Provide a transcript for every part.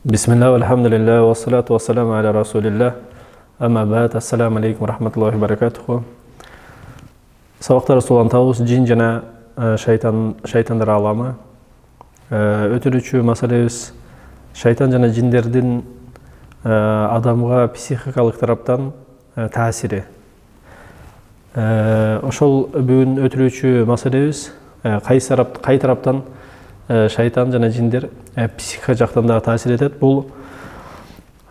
Bismillah, alhamdulillah, wa salatu wa salamu ala rasulillah. Amma ba'd, assalamu alaikum wa rahmatullahi wa barakatuhu. Сабақтар сулантауыз жин жана шайтандар аламы. Өтүрүүчү маселебиз шайтан жана жиндердин адамга психикалык тараптан таасири. Ошол бүгүн өтүрүүчү маселебиз кай тараптан шайтан жана жиндер психика жактан да таасир этет. Бул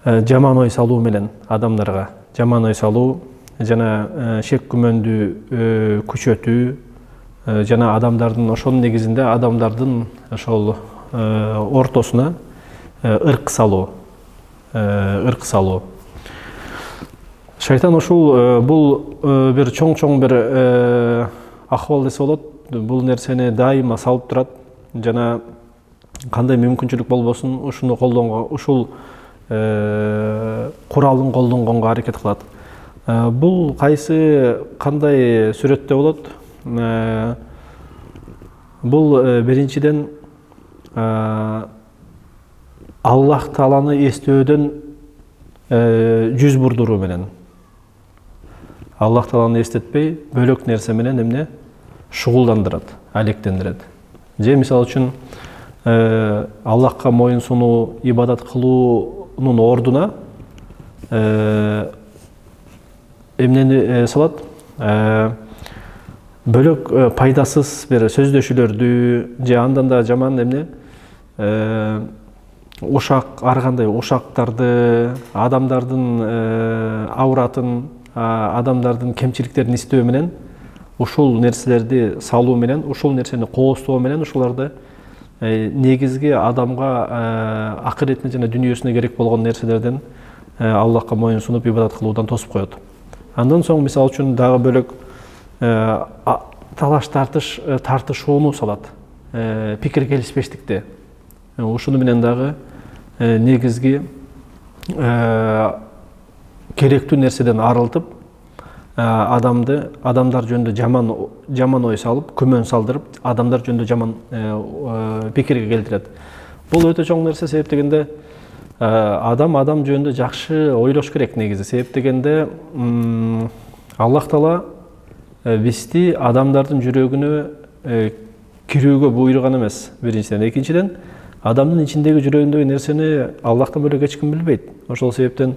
жаман ой салуу менен адамдарга жаман ой салуу жана шек күмөндү күчөтүү жана адамдардын ошонун негизинде адамдардын ошол ортосуна ырк салуу. Шайтан ушул бул бир чоң бир акыбал десе болот. Бул нерсени дайыма салып турат жана кандай мүмкүнчүлүк болбосун ушуну колдонгон, ушул куралын колдонгонго аракет кылат. Бул кандай сүрөттө болот? Бул биринчиден Аллах Тааланы эстөөдөн жүз бурдуруу менен. Аллах Тааланы эстетпей, бөлөк нерсе менен эмне шугулдандырат, алектендирет. Же мисалы үчүн Аллахка моюн сунуу, ибадат кылуунун ордуна эмнени салат? Бөлөк пайдасыз бир сөздөшүүлөрдү же андан да жаман эмне ар кандай ушактарды, адамдардын авратын, адамдардын кемчиликтерин издөө менен ушул нерселерди салуу менен, ушул нерсени кооздоо менен ушуларды негизги адамга акыретине жана дүйнөсүнө керек болгон нерселерден Аллахка моюн сунуп ибадат кылуудан тосуп коет. Андан соң мисалы үчүн дагы бөлөк талаш тартышууну салат. Пикир келишпештикти. Ушуну менен дагы негизги керектүү нерседен арылтып, адамдар жөнүндө жаман ой салып, күмөн салдырып, адамдар жөнүндө жаман пикирге келтирет. Бул өтө чоң нерсе, себеп дегенде адам жөнүндө жакшы ойлош керек негизи. Себеп дегенде Аллах Таала бизди адамдардын жүрөгүнө кирүүгө буйруган эмес, биринчиден. Экинчиден, адамдын ичиндеги жүрөгүндөгү нерсени Аллахтан бөлөк эч ким билбейт. Ошол себептен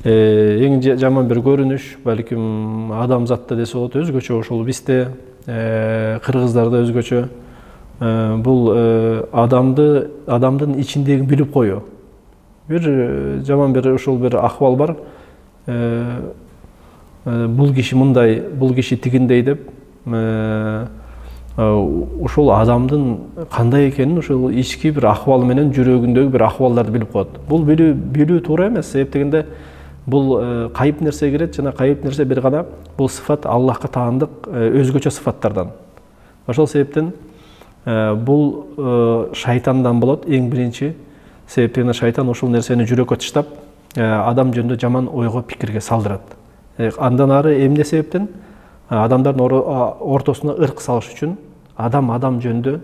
эң жаман бир көрүнүш, балким адамзатта десе болот, өзгөчө, ошол бизде, кыргыздарда өзгөчө. Бул адамдын ичиндегин билип коюу. Бир жаман ушул бир акыбал бар. Бул киши мындай, бул киши тигиндей деп, ушул адамдын кандай экенин ушул ички бир акыбалы менен жүрөгүндөгү бир акыбалдарды билип коет. Бул билүү туура эмес, себеп дегенде бул кайып нерсе кирет жана кайып нерсе бир гана бул сыфат Аллахка таандык өзгөчө сыфаттардан. Ошол себептен бул шайтандан болот эң биринчи. Себеп дегенде шайтан ушул нерсени жүрөккө таштап, адам жөнүндө жаман ойго, пикирге салдырат. Андан ары эмне себептен? Адамдардын ортосуна ырк салыш үчүн, адам жөнүндө,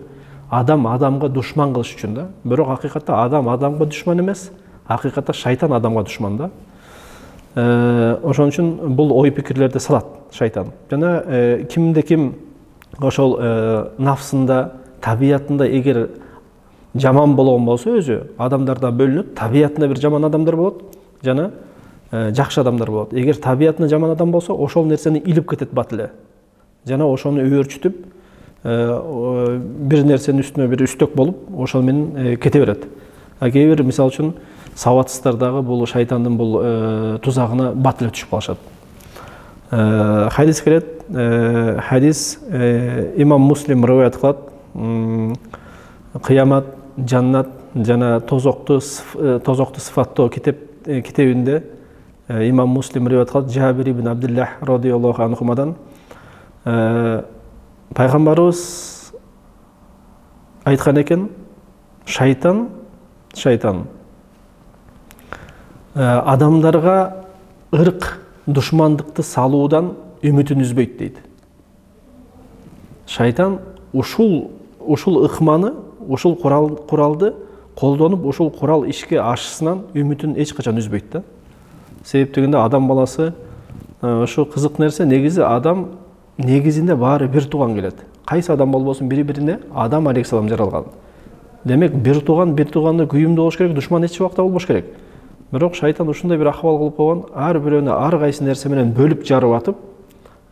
адамга душман кылыш үчүн да. Бирок акыйкатта адам адамга душман эмес, акыйкатта шайтан адамга душман да. Ошон үчүн бул ой пикирлерди салат шайтан. Жана кимде ким ошол нафсында, табиятында эгер жаман болгон болсо, өзү адамдарда бөлүнөт, табиятында бир жаман адамдар болот, жана жакшы адамдар болот. Эгер табиятында жаман адам болсо, ошол нерсени илип кетет бат эле. Жана ошону өөрчүтүп, бир нерсенин үстүнө бир үстөк болуп, ошол менен кете берет. Кээ бир мисалы үчүн сабатсыздар дагы бул шайтандын бул тузагына бат эле түшүп калышат. Хадис келет, хадис имам Муслим рываят кылат. Кыямат, жаннат жана тозокту сыфаттоо китебинде имам Муслим рываят кылат. Жабир ибн Абдуллах радиаллаху анхумадан пайгамбарыбыз айткан экен, шайтан адамдарга ырк душмандыкты салуудан үмүтүн үзбөйт дейт. Шайтан ушул ыкманы, ушул куралды колдонуп ушул курал ишке ашысынан үмүтүн эч качан үзбөйт да. Себеп дегенде адам баласы ошо кызык нерсе, негизи адам негизинде баары бир тууган келет. Кайсы адам болбосун бири-бирине Адам алейхиссалам жаралган. Демек бир тууганды күйүмдүү болуш керек, душман эч убакта болбош керек. Бирок шайтан ушундай бир акыбал кылып койгон, ар бирөөнү ар кайсы нерсе менен бөлүп жарып атып,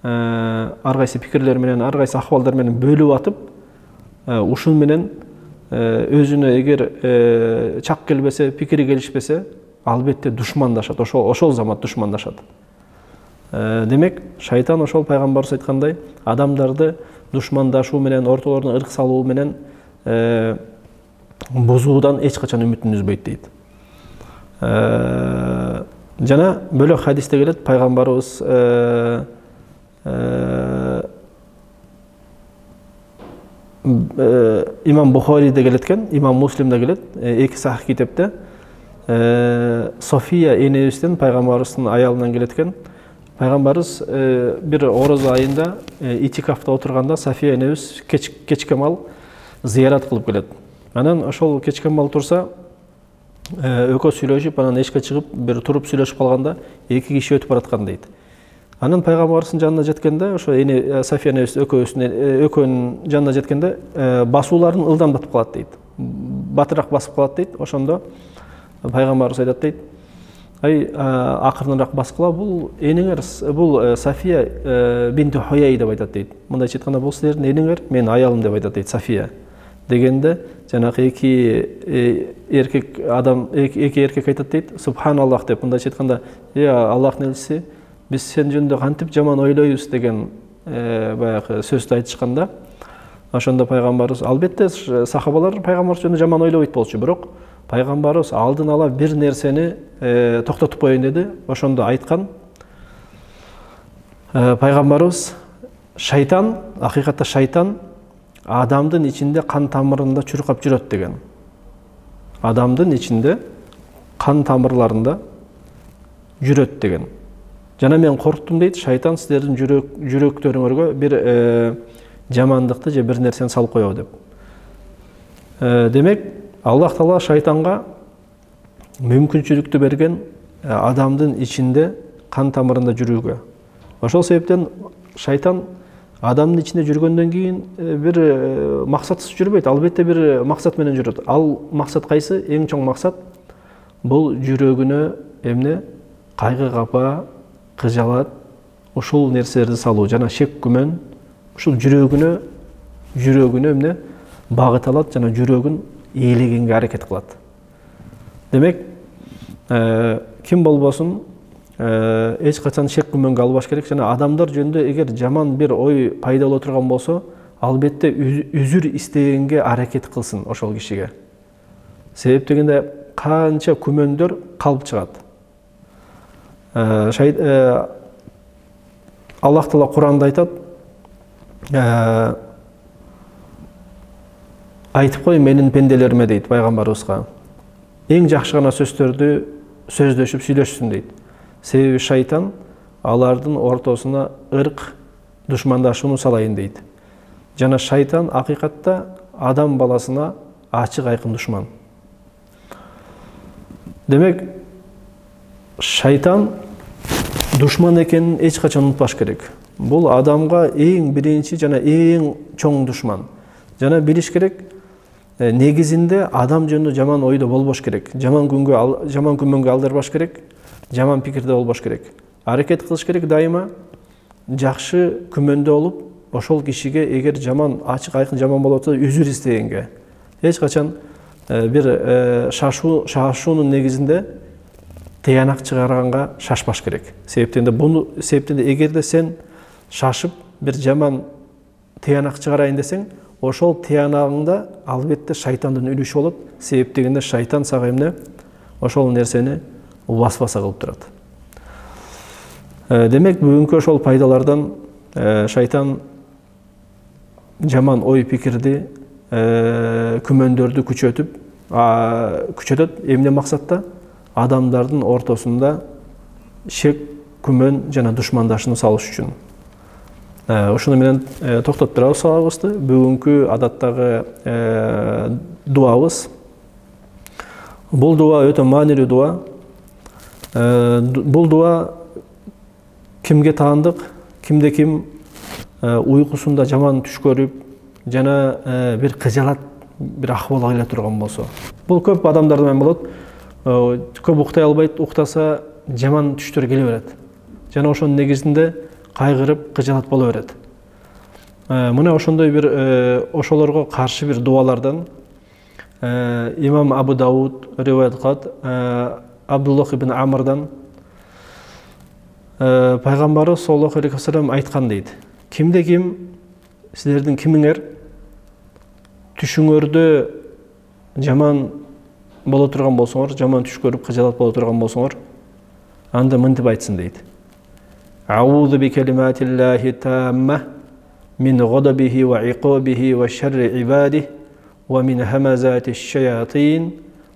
ар кайсы пикирлер менен, ар кайсы акыбалдар менен бөлүп атып, ушун менен өзүнө эгер чак келбесе, пикири келишпесе, албетте душмандашат, ошол замат душмандашат. Демек, шайтан ошол пайгамбарыбыз айткандай, адамдарды душмандашуу менен, ортолоруна ырк салуу менен бузуудан эч качан үмүтүн үзбөйт дейт. Жана бөлөк хадисте келет, пайгамбарыбыз имам Бухариде келеткен, имам Муслимде келет, эки сахих китепте София энебизден пайгамбарыбыздын аялынан келеткен. Пайгамбарыбыз бир орозо айында итикафта отурганда София энебиз кечкемал зыярат кылып келет. Анан ошол кечкемал турса, экөө сүйлөшүп, анан эшикке чыгып, бир туруп сүйлөшүп калганда эки киши өтүп бараткан дейт. Анан пайгамбарыбыздын жанына жеткенде, ошо София энебиз экөөнүн жанына жеткенде, басууларын ылдамдатып калат дейт. Батыраак басып калат дейт. Ошондо пайгамбарыбыз айтат дейт: акырыныраак баскыла, бул энеңер, бул София бинти Хуяй деп айтат дейт. Мындайча айтканда, бул силердин энеңер, менин аялым деп айтат дейт, София. Дегенде жанагы эки эркек айтат дейт, субханаллах деп, мындайча айтканда, Аллахтын элчиси, биз сен жөнүндө кантип жаман ойлойбуз деген баягы сөздү айтышканда, ошондо пайгамбарыбыз, албетте сахабалар пайгамбарыбыз жөнүндө жаман ойлобойт болчу, бирок пайгамбарыбыз алдын ала бир нерсени токтотуп коеюн деди. Ошондо айткан пайгамбарыбыз, шайтан, акыйкатта шайтан адамдын ичинде кан тамырында чуркап жүрөт деген. Адамдын ичинде кан тамырларында жүрөт деген. Жана мен корктум дейт, шайтан силердин жүрөктөрүңөргө бир жамандыкты же бир нерсени салып коёбу деп. Демек, Аллах Таала шайтанга мүмкүнчүлүктү берген адамдын ичинде кан тамырында жүрүүгө. Ошол себептен шайтан адамдын ичинде жүргөндөн кийин бир максатсыз жүрбөйт, албетте бир максат менен жүрөт. Ал максат кайсы? Эң чоң максат бул жүрөгүнө эмне? Кайгы, капа, кыжалат, ушул нерселерди салуу, жана шек, күмөн, ушул жүрөгүнө эмне? Багыт алат, жана жүрөгүн ээлегенге аракет кылат. Демек, ким болбосун эч качан шек, күмөнгө албаш керек, жана адамдар жөнүндө эгер жаман бир ой пайда боло турган болсо, албетте үзүр истегенге аракет кылсын ошол кишиге. Себеп дегенде канча күмөндөр калып чыгат. Аллах Таала Куранда айтат: айтып кой менин пенделериме дейт пайгамбарыбызга. Эң жакшы гана сөздөрдү сөздөшүп сүйлөшсүн дейт. Себеби шайтан алардын ортосуна ырк душмандашууну салайын дейт. Жана шайтан акыйкатта адам баласына ачык айкын душман. Демек, шайтан душман экенин эч качан унутпаш керек. Бул адамга эң биринчи жана эң чоң душман. Жана билиш керек, негизинде адам жөнүндө жаман ойдо болбош керек. Жаман күмөнгө алдырбаш керек, жаман пикирде болбош керек. Аракет кылыш керек дайыма жакшы күмөндө болуп, ошол кишиге эгер жаман, ачык айкын жаман болот болсо үзүр издегенге. Эч качан бир шашуунун негизинде тыянак чыгарганга шашпаш керек. Себептенде эгерде сен шашып бир жаман тыянак чыгарайын десең, ошол тыянагыңда албетте шайтандын үлүшү болот. Себеп дегенде шайтан сага эмне? Ошол нерсени васваса кылып турат. Демек, бүгүнкү ошол пайдалардан шайтан жаман ой пикирди, күмөндөрдү күчөтөт. Эмне максатта? Адамдардын ортосунда шек, күмөн жана душмандашууну салыш үчүн. Ушуну менен токтоп турабыз сабагыбызды. Бүгүнкү адаттагы дуабыз: Бул дуа өтө маанилүү дуа. Бул дуа кимге таандык, кимде ким уйкусунда жаман түш көрүп, жана бир кыжалат, бир акыбал айлап турган болсо. Бул көп адамдарда менен болот. Көп уктай албайт, уктаса жаман түштөр келе берет. Жана ошонун негизинде кайгырып, кыжалат боло берет. Мына ошондой бир ошолорго каршы бир дуалардан имам Абу Дауд риваят кылат, Абдуллах ибн Амрдан пайгамбарыбыз саллаллаху алейхи вассалам айткан дейт. Кимде ким силердин кимиңер түшүңөрдө жаман боло турган болсоңор, жаман түш көрүп кыжалат боло турган болсоңор, анда мынтип айтсын дейт. Аузу би калиматиллахи тамма мин гадабихи ва иқабихи ва шарри ибадихи ва мин хамазати шаятин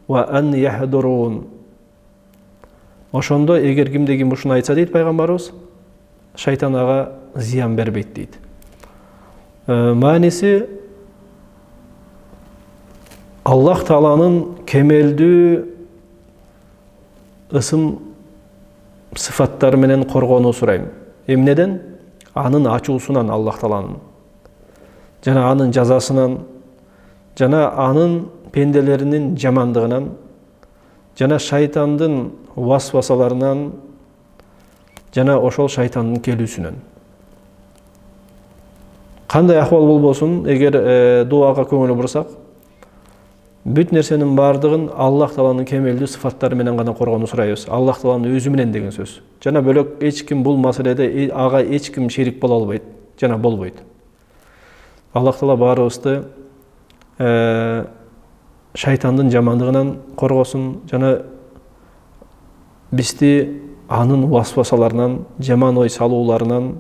ва ан яхдурун. Ошондо эгер кимде ким ушуну айтса дейт пайгамбарыбыз, шайтан ага зыян бербейт дейт. Мааниси Аллах Тааланын кемелдүү ысым сыфаттары менен коргонуу сурайм. Эмнеден? Анын ачуусунан, Аллах Тааланын. Жана анын жазасынан, жана анын пенделеринин жамандыгынан, жана шайтандын васвасаларынан, жана ошол шайтандын келүүсүнөн. Кандай акыбал болбосун, эгер дуага көңүл бурсак, бүт нерсенин бардыгын Аллах Тааланын кемелдүү сыфаттары менен гана коргонуу сурайбыз. Аллах Тааланын өзү менен деген сөз. Жана бөлөк эч ким бул маселеде ага эч ким шерик боло албайт, жана болбойт. Аллах Таала баарыбызды шайтандын жамандыгынан коргосун, жана бизди анын васвасаларынан, жаман ой салууларынан,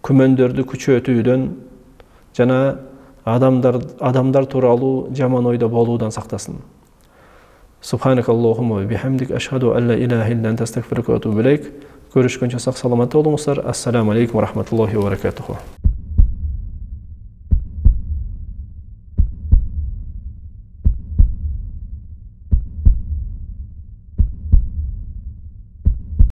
күмөндөрдү күчөтүүдөн, жана адамдар тууралуу жаман ойдо болуудан сактасын. Субханакаллахумма ва бихамдик ашхаду ан ла илаха илля анта астагфирука ва атубу илейк. Көрүшкөнчө сак саламатта болуңуздар. Ассаламу алейкум ва рахматуллахи ва баракатуху.